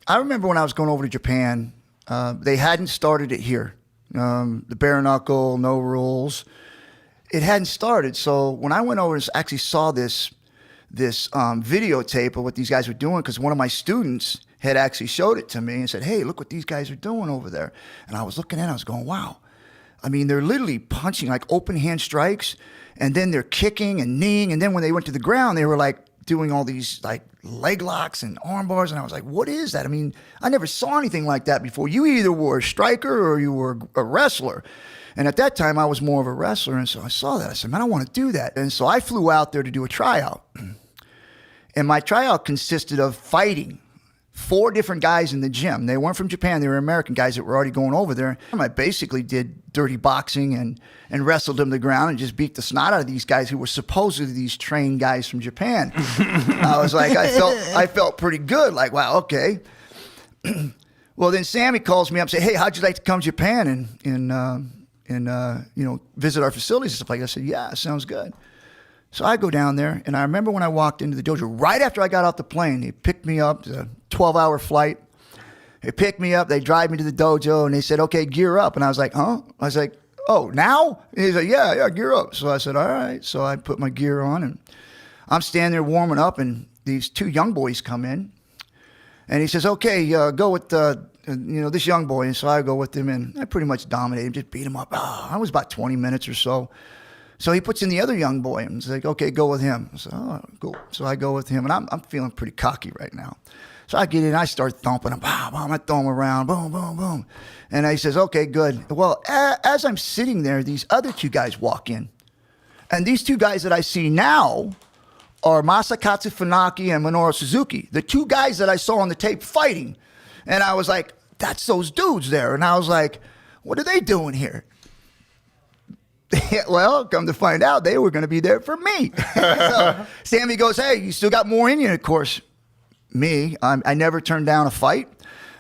I remember when I was going over to Japan, they hadn't started it here. The bare knuckle, no rules. It hadn't started. So when I went over and actually saw this videotape of what these guys were doing, because one of my students had actually showed it to me and said, hey, look what these guys are doing over there. And I was looking at it, I was going, wow. I mean, they're literally punching like open hand strikes, and then they're kicking and kneeing. And then when they went to the ground, they were like doing all these like leg locks and arm bars. And I was like, what is that? I mean, I never saw anything like that before. You either were a striker or you were a wrestler. And at that time, I was more of a wrestler. And so I saw that. I said, man, I want to do that. And so I flew out there to do a tryout. And my tryout consisted of fighting 4 different guys in the gym. They weren't from Japan. They were American guys that were already going over there. I basically did dirty boxing and wrestled them to the ground and just beat the snot out of these guys who were supposedly these trained guys from Japan. I was like, I felt pretty good. Like, wow, okay. Well, then Sammy calls me up and says, hey, how'd you like to come to Japan and visit our facilities and stuff like that? I said, yeah, sounds good. So I go down there, and I remember when I walked into the dojo, right after I got off the plane, they picked me up. It was a 12-hour flight. They picked me up. They drive me to the dojo, and they said, okay, gear up. And I was like, huh? I was like, oh, now? And he's like, yeah, gear up. So I said, all right. So I put my gear on, and I'm standing there warming up, and these 2 young boys come in. And he says, okay, go with this young boy. And so I go with him, and I pretty much dominated him, just beat him up. I was about 20 minutes or so. So he puts in the other young boy and he's like, okay, go with him. So, cool. So I go with him, and I'm feeling pretty cocky right now. So I get in, I start thumping him. I throw him around, boom, boom, boom. And he says, okay, good. Well, as I'm sitting there, these other 2 guys walk in. And these 2 guys that I see now are Masakatsu Funaki and Minoru Suzuki, the 2 guys that I saw on the tape fighting. And I was like, that's those dudes there. And I was like, what are they doing here? Well, come to find out, they were going to be there for me. So Sammy goes, hey, you still got more in you? And of course, me, I never turned down a fight.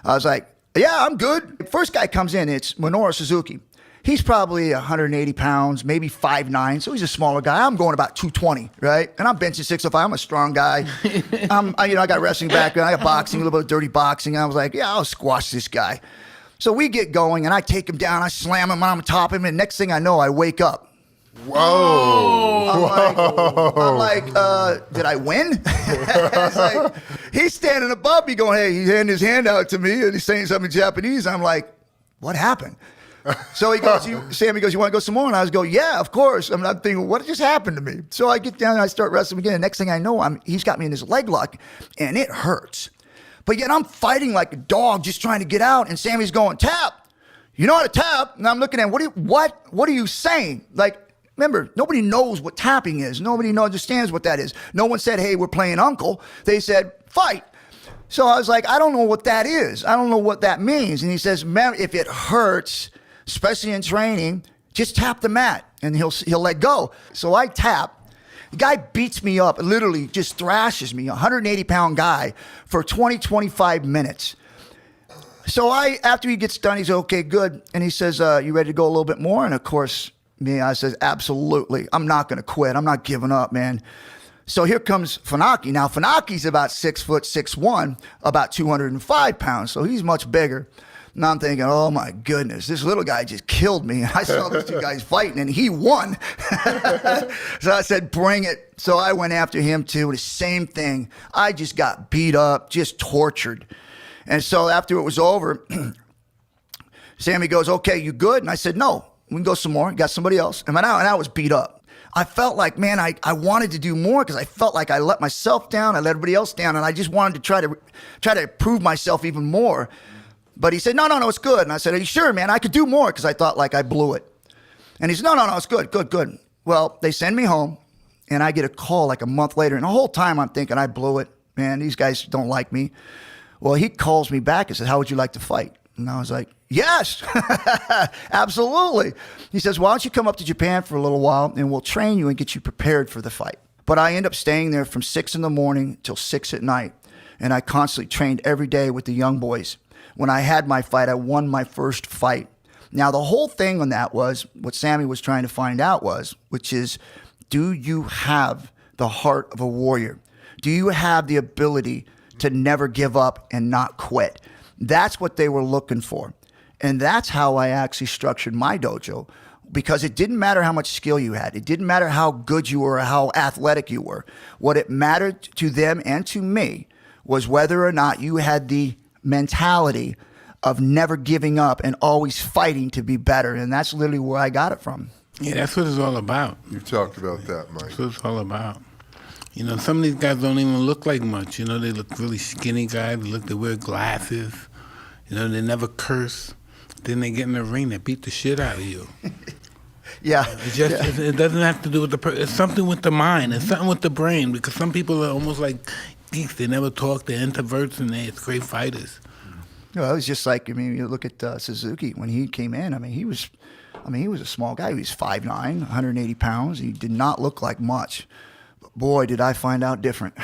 I was like, yeah, I'm good. First guy comes in, it's Minoru Suzuki. He's probably 180 pounds, maybe 5'9", so he's a smaller guy. I'm going about 220, right? And I'm benching 605. I'm a strong guy. I got wrestling background. I got boxing, a little bit of dirty boxing. And I was like, yeah, I'll squash this guy. So we get going, and I take him down, I slam him on top of him, and next thing I know, I wake up. Whoa. I'm like, did I win? It's like, he's standing above me going, hey, he's handing his hand out to me, and he's saying something in Japanese. I'm like, what happened? So he goes, Sammy goes, you want to go some more? And I was going, yeah, of course. I'm thinking, what just happened to me? So I get down and I start wrestling again. And next thing I know, he's got me in his leg lock, and it hurts. But yet I'm fighting like a dog, just trying to get out. And Sammy's going, tap. You know how to tap? And I'm looking at him, what are you saying? Like, remember, nobody knows what tapping is. Nobody understands what that is. No one said, hey, we're playing uncle. They said, fight. So I was like, I don't know what that is. I don't know what that means. And he says, man, if it hurts, especially in training, just tap the mat and he'll let go. So I tap. The guy beats me up, literally just thrashes me, a 180-pound guy, for 20, 25 minutes. So after he gets done, he's okay, good. And he says, you ready to go a little bit more? And of course, I says, absolutely. I'm not going to quit. I'm not giving up, man. So here comes Funaki. Now, Funaki's about 6'6'1", about 205 pounds. So he's much bigger. And I'm thinking, oh my goodness, this little guy just killed me. I saw those 2 guys fighting, and he won. So I said, bring it. So I went after him too. The same thing. I just got beat up, just tortured. And so after it was over, Sammy goes, okay, you good? And I said, no, we can go some more. Got somebody else. And I was beat up. I felt like, man, I wanted to do more because I felt like I let myself down. I let everybody else down. And I just wanted to try to prove myself even more. But he said, no, it's good. And I said, are you sure, man? I could do more, because I thought like I blew it. And he said, no, it's good. Well, they send me home, and I get a call like a month later. And the whole time I'm thinking, I blew it. Man, these guys don't like me. Well, he calls me back and says, how would you like to fight? And I was like, yes, absolutely. He says, why don't you come up to Japan for a little while, and we'll train you and get you prepared for the fight. But I end up staying there from 6 in the morning till 6 at night. And I constantly trained every day with the young boys. When I had my fight, I won my first fight. Now, the whole thing on that was what Sammy was trying to find out which is, do you have the heart of a warrior? Do you have the ability to never give up and not quit. That's what they were looking for. And that's how I actually structured my dojo, because it didn't matter how much skill you had. It didn't matter how good you were or how athletic you were. What it mattered to them and to me was whether or not you had the mentality of never giving up and always fighting to be better. And that's literally where I got it from. Yeah, that's what it's all about. You've talked about that, Mike. That's what it's all about. You know, some of these guys don't even look like much. You know, they look really skinny guys. They wear glasses. You know, they never curse. Then they get in the ring, they beat the shit out of you. Yeah. It doesn't have to do with it's something with the mind. It's something with the brain, because some people are almost like geeks. They never talk. They're introverts, and they're great fighters. No, it was just like, you look at Suzuki when he came in. He was a small guy. He was 5'9", 180 pounds. He did not look like much. But boy, did I find out different.